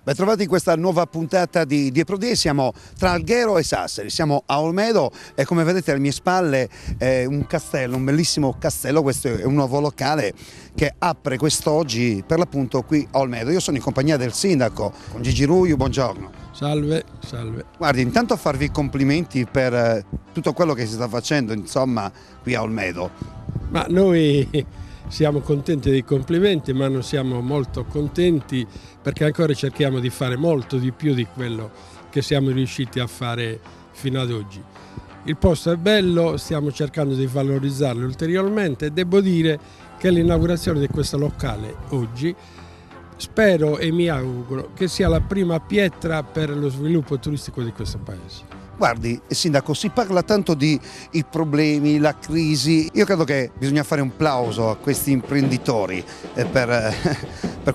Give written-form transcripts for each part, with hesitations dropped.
Bentrovati in questa nuova puntata di Eprodie. Siamo tra Alghero e Sassari, siamo a Olmedo e come vedete alle mie spalle è un castello, un bellissimo castello. Questo è un nuovo locale che apre quest'oggi per l'appunto qui a Olmedo. Io sono in compagnia del sindaco, con Gigi Ruiu, buongiorno. Salve, salve. Guardi, intanto a farvi i complimenti per tutto quello che si sta facendo, insomma, qui a Olmedo. Ma noi siamo contenti dei complimenti, ma non siamo molto contenti perché ancora cerchiamo di fare molto di più di quello che siamo riusciti a fare fino ad oggi. Il posto è bello, stiamo cercando di valorizzarlo ulteriormente e devo dire che l'inaugurazione di questo locale oggi spero e mi auguro che sia la prima pietra per lo sviluppo turistico di questo paese. Guardi, sindaco, si parla tanto di i problemi, la crisi. Io credo che bisogna fare un plauso a questi imprenditori per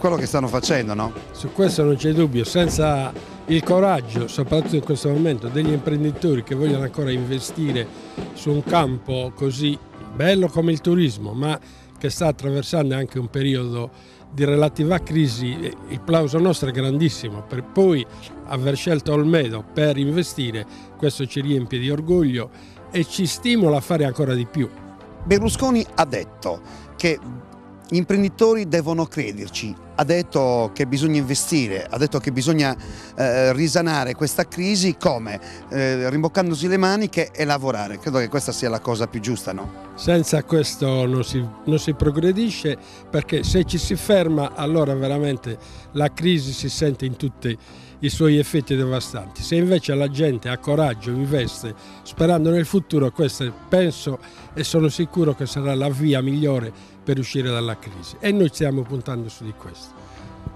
quello che stanno facendo, no? Su questo non c'è dubbio, senza il coraggio, soprattutto in questo momento, degli imprenditori che vogliono ancora investire su un campo così bello come il turismo, ma che sta attraversando anche un periodo di relativa crisi, il plauso nostro è grandissimo. Per poi aver scelto Olmedo per investire, questo ci riempie di orgoglio e ci stimola a fare ancora di più. Berlusconi ha detto che gli imprenditori devono crederci, ha detto che bisogna investire, ha detto che bisogna risanare questa crisi come? Rimboccandosi le maniche e lavorare. Credo che questa sia la cosa più giusta, no? Senza questo non si progredisce, perché se ci si ferma allora veramente la crisi si sente in tutti i suoi effetti devastanti. Se invece la gente ha coraggio, investe sperando nel futuro, questa penso e sono sicuro che sarà la via migliore per uscire dalla crisi e noi stiamo puntando su di questo.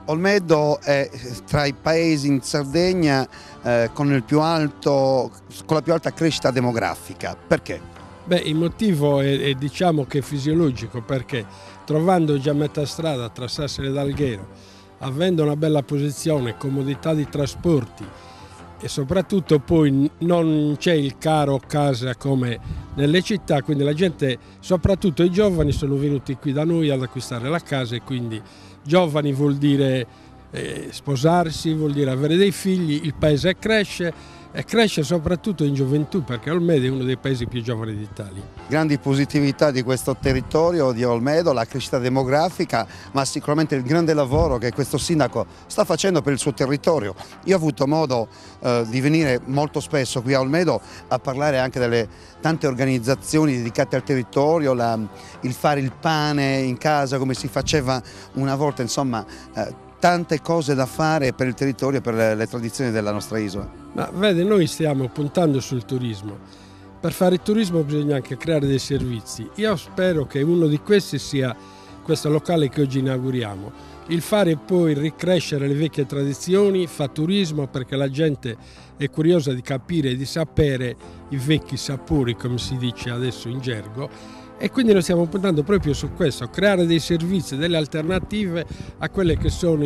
Olmedo è tra i paesi in Sardegna con la più alta crescita demografica. Perché? Beh, il motivo è diciamo che fisiologico, perché trovando già metà strada tra Sassari ed Alghero, avendo una bella posizione, comodità di trasporti e soprattutto poi non c'è il caro casa come nelle città, quindi la gente, soprattutto i giovani, sono venuti qui da noi ad acquistare la casa e quindi giovani vuol dire sposarsi, vuol dire avere dei figli, il paese cresce e cresce soprattutto in gioventù, perché Olmedo è uno dei paesi più giovani d'Italia. Grandi positività di questo territorio di Olmedo, la crescita demografica, ma sicuramente il grande lavoro che questo sindaco sta facendo per il suo territorio. Io ho avuto modo di venire molto spesso qui a Olmedo a parlare anche delle tante organizzazioni dedicate al territorio, il fare il pane in casa come si faceva una volta, insomma tante cose da fare per il territorio e per le tradizioni della nostra isola. Ma vede, noi stiamo puntando sul turismo. Per fare il turismo bisogna anche creare dei servizi. Io spero che uno di questi sia questo locale che oggi inauguriamo. Il fare poi ricrescere le vecchie tradizioni fa turismo, perché la gente è curiosa di capire e di sapere i vecchi sapori, come si dice adesso in gergo. E quindi noi stiamo puntando proprio su questo, creare dei servizi, delle alternative a quelle che sono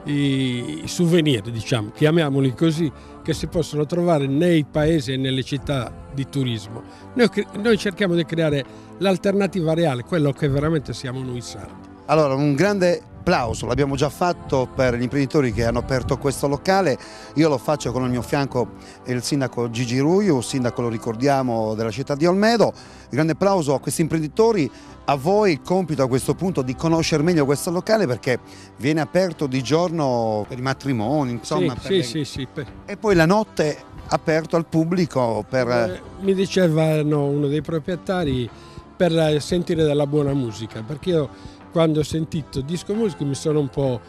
i souvenir, diciamo, chiamiamoli così, che si possono trovare nei paesi e nelle città di turismo. Noi cerchiamo di creare l'alternativa reale, quello che veramente siamo noi sardi. Allora, un grande applauso l'abbiamo già fatto per gli imprenditori che hanno aperto questo locale. Io lo faccio con al mio fianco il sindaco Gigi Ruiu, sindaco, lo ricordiamo, della città di Olmedo. Grande applauso a questi imprenditori. A voi il compito a questo punto di conoscere meglio questo locale, perché viene aperto di giorno per i matrimoni, insomma. Sì. E poi la notte aperto al pubblico per... Mi dicevano uno dei proprietari, per sentire della buona musica, perché io quando ho sentito disco musica mi sono un po',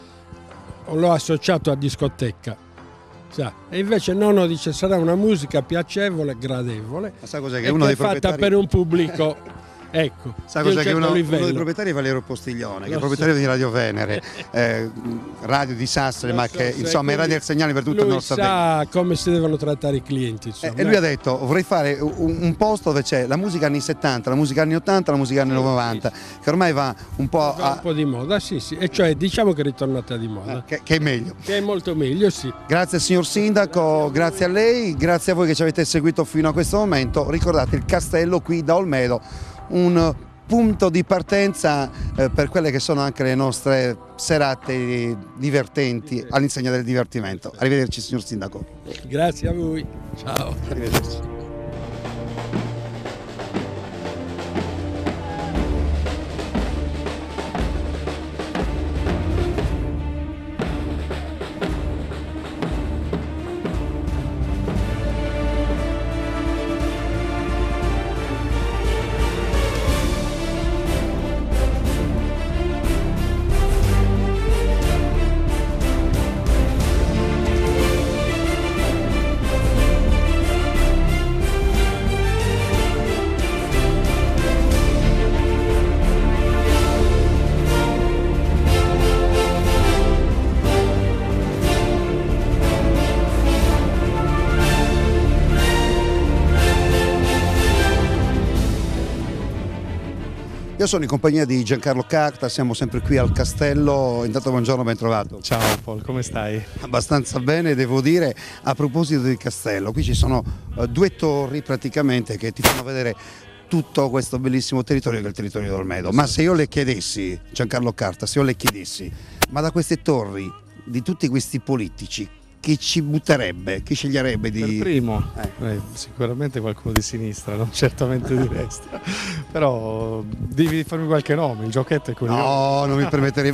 l'ho associato a discoteca, e invece no, dice sarà una musica piacevole, gradevole, ma sa cos'è, che e uno che dei è fatta proprietari... per un pubblico. Ecco, sa cos'è, che uno dei livello. proprietari è Valerio Postiglione, che è proprietario di Radio Venere, radio di Sassari, ma che insomma era del segnale per tutto il nostro Sardegna. Sa come si devono trattare i clienti. E lui ha detto vorrei fare un posto dove c'è la musica anni 70, la musica anni 80, la musica anni 90, che ormai va un po' un po' di moda, sì, e cioè diciamo che è ritornata di moda. Che è meglio. Che è molto meglio, sì. Grazie signor sindaco, grazie a lei, grazie a voi che ci avete seguito fino a questo momento. Ricordate il castello qui da Olmedo, un punto di partenza per quelle che sono anche le nostre serate divertenti all'insegna del divertimento. Arrivederci signor Sindaco. Grazie a voi. Ciao. Arrivederci. Io sono in compagnia di Giancarlo Carta, siamo sempre qui al castello. Intanto buongiorno, ben trovato. Ciao Paul, come stai? Abbastanza bene, devo dire. A proposito del castello, qui ci sono due torri praticamente che ti fanno vedere tutto questo bellissimo territorio che è il territorio d'Olmedo. Ma se io le chiedessi, Giancarlo Carta, se io le chiedessi, ma da queste torri, di tutti questi politici, chi ci butterebbe, chi sceglierebbe di... Per primo, sicuramente qualcuno di sinistra, non certamente di destra, però devi farmi qualche nome, il giochetto è quello. No, non mi permetterei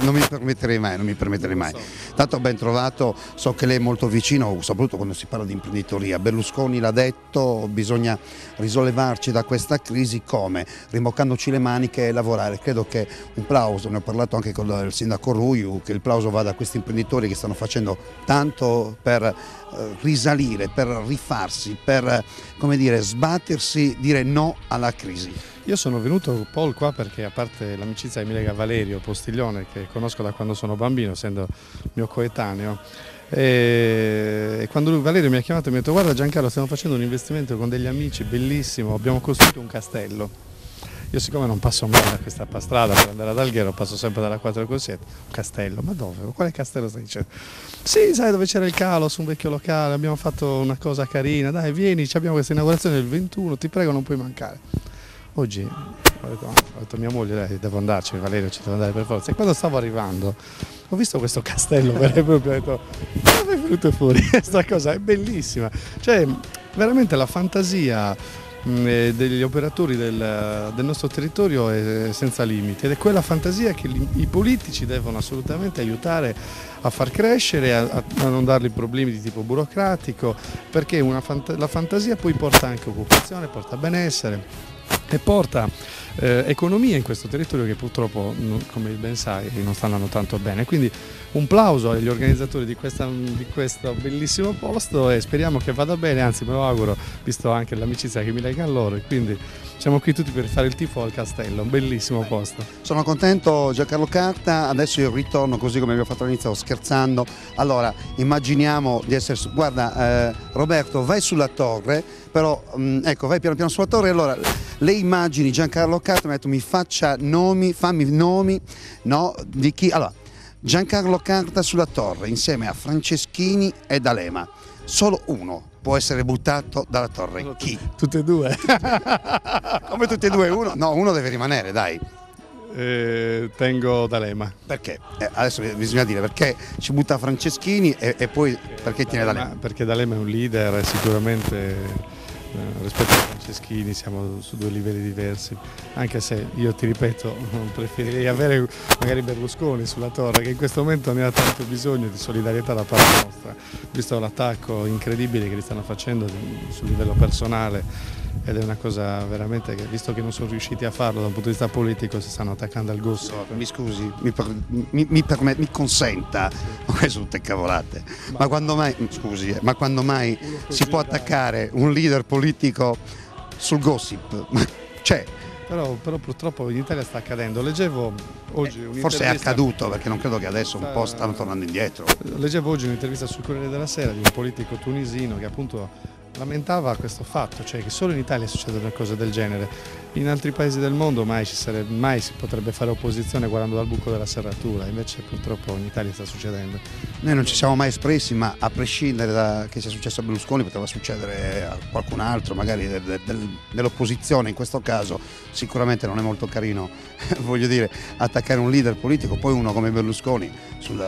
mai. Tanto ben trovato, so che lei è molto vicino, soprattutto quando si parla di imprenditoria. Berlusconi l'ha detto, bisogna risollevarci da questa crisi come? Rimboccandoci le maniche e lavorare. Credo che un plauso, ne ho parlato anche con il sindaco Ruiu, che il plauso vada a questi imprenditori che stanno facendo tanto per risalire, per rifarsi, per, come dire, sbattersi, dire no alla crisi. Io sono venuto Paul qua perché, a parte l'amicizia che mi lega a Valerio Postiglione, che conosco da quando sono bambino, essendo mio coetaneo, e quando Valerio mi ha chiamato e mi ha detto: guarda Giancarlo, stiamo facendo un investimento con degli amici bellissimo, abbiamo costruito un castello. Io, siccome non passo mai da questa strada per andare ad Alghero, passo sempre dalla 4 Corsiette. Un castello, ma dove? Quale castello stai dicendo? Sì, sai dove c'era il calo, su un vecchio locale, abbiamo fatto una cosa carina, dai vieni, abbiamo questa inaugurazione del 21, ti prego non puoi mancare. Oggi ho detto a mia moglie: dai, devo andarci, Valerio ci devo andare per forza. E quando stavo arrivando ho visto questo castello vero e proprio, ho detto: dove è venuto fuori? Questa cosa è bellissima, cioè veramente la fantasia degli operatori del nostro territorio è senza limiti, ed è quella fantasia che i politici devono assolutamente aiutare a far crescere, a non dargli problemi di tipo burocratico, perché la fantasia poi porta anche occupazione, porta benessere e porta economia in questo territorio che purtroppo, come ben sai, non sta andando tanto bene. Quindi un plauso agli organizzatori di questo bellissimo posto, e speriamo che vada bene, anzi me lo auguro, visto anche l'amicizia che mi lega a loro, e quindi siamo qui tutti per fare il tifo al castello, un bellissimo posto. Sono contento Giancarlo Carta, adesso io ritorno così come abbiamo fatto all'inizio, scherzando. Allora, immaginiamo di essere guarda Roberto, vai sulla torre, però ecco, vai piano piano sulla torre. Allora, le immagini Giancarlo Carta mi ha detto: mi faccia nomi, fammi nomi, no, di chi? Allora, Giancarlo Carta sulla torre insieme a Franceschini e D'Alema. Solo uno può essere buttato dalla torre. Chi? Tutte e due. Come tutti e due? Uno? No, uno deve rimanere, dai. Tengo D'Alema. Perché? Adesso bisogna dire perché ci butta Franceschini e poi perché tiene D'Alema. Perché D'Alema è un leader, sicuramente rispetto a Franceschini siamo su due livelli diversi, anche se io ti ripeto, preferirei avere magari Berlusconi sulla torre, che in questo momento ne ha tanto bisogno di solidarietà da parte nostra, visto l'attacco incredibile che li stanno facendo sul livello personale, ed è una cosa veramente che, visto che non sono riusciti a farlo da un punto di vista politico, si stanno attaccando al gusto. Mi scusi, mi consenta, queste sono tutte cavolate, ma quando mai, scusi, ma quando mai si può attaccare un leader politico sul gossip? C'è. Però purtroppo in Italia sta accadendo. Leggevo oggi un'intervista. Forse è accaduto, perché non credo che adesso un po' stanno tornando indietro. Leggevo oggi un'intervista sul Corriere della Sera di un politico tunisino che appunto lamentava questo fatto, cioè che solo in Italia succedono cose del genere. In altri paesi del mondo mai si potrebbe fare opposizione guardando dal buco della serratura, invece purtroppo in Italia sta succedendo. Noi non ci siamo mai espressi, ma a prescindere da che sia successo a Berlusconi poteva succedere a qualcun altro, magari dell'opposizione in questo caso. Sicuramente non è molto carino, voglio dire, attaccare un leader politico, poi uno come Berlusconi sul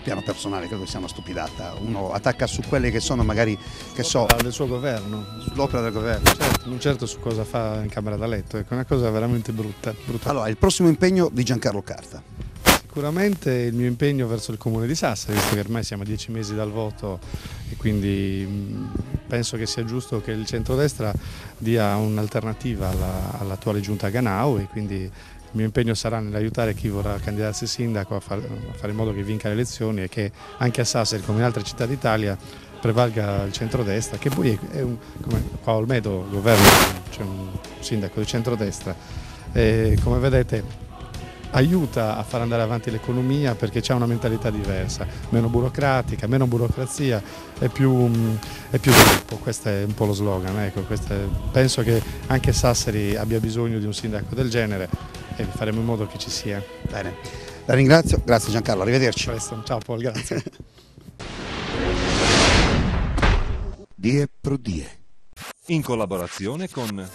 piano personale credo sia una stupidata. Uno attacca su quelle che sono magari, che so, del suo governo, l'opera del governo. certo, non certo su cosa fa in camera da letto, ecco, è una cosa veramente brutta. Allora, il prossimo impegno di Giancarlo Carta. Sicuramente il mio impegno verso il Comune di Sassari, visto che ormai siamo a 10 mesi dal voto e quindi penso che sia giusto che il centrodestra dia un'alternativa all'attuale giunta Ganau, e quindi il mio impegno sarà nell'aiutare chi vorrà candidarsi sindaco a fare in modo che vinca le elezioni e che anche a Sassari, come in altre città d'Italia, prevalga il centrodestra, che poi come qua a Olmedo governa, c'è un sindaco di centrodestra, e come vedete aiuta a far andare avanti l'economia perché c'è una mentalità diversa, meno burocratica, meno burocrazia e più sviluppo. Questo è un po' lo slogan, ecco, penso che anche Sassari abbia bisogno di un sindaco del genere e faremo in modo che ci sia. Bene, la ringrazio, grazie Giancarlo, arrivederci. Presto. Ciao Paul, grazie. Die Pro Die. In collaborazione con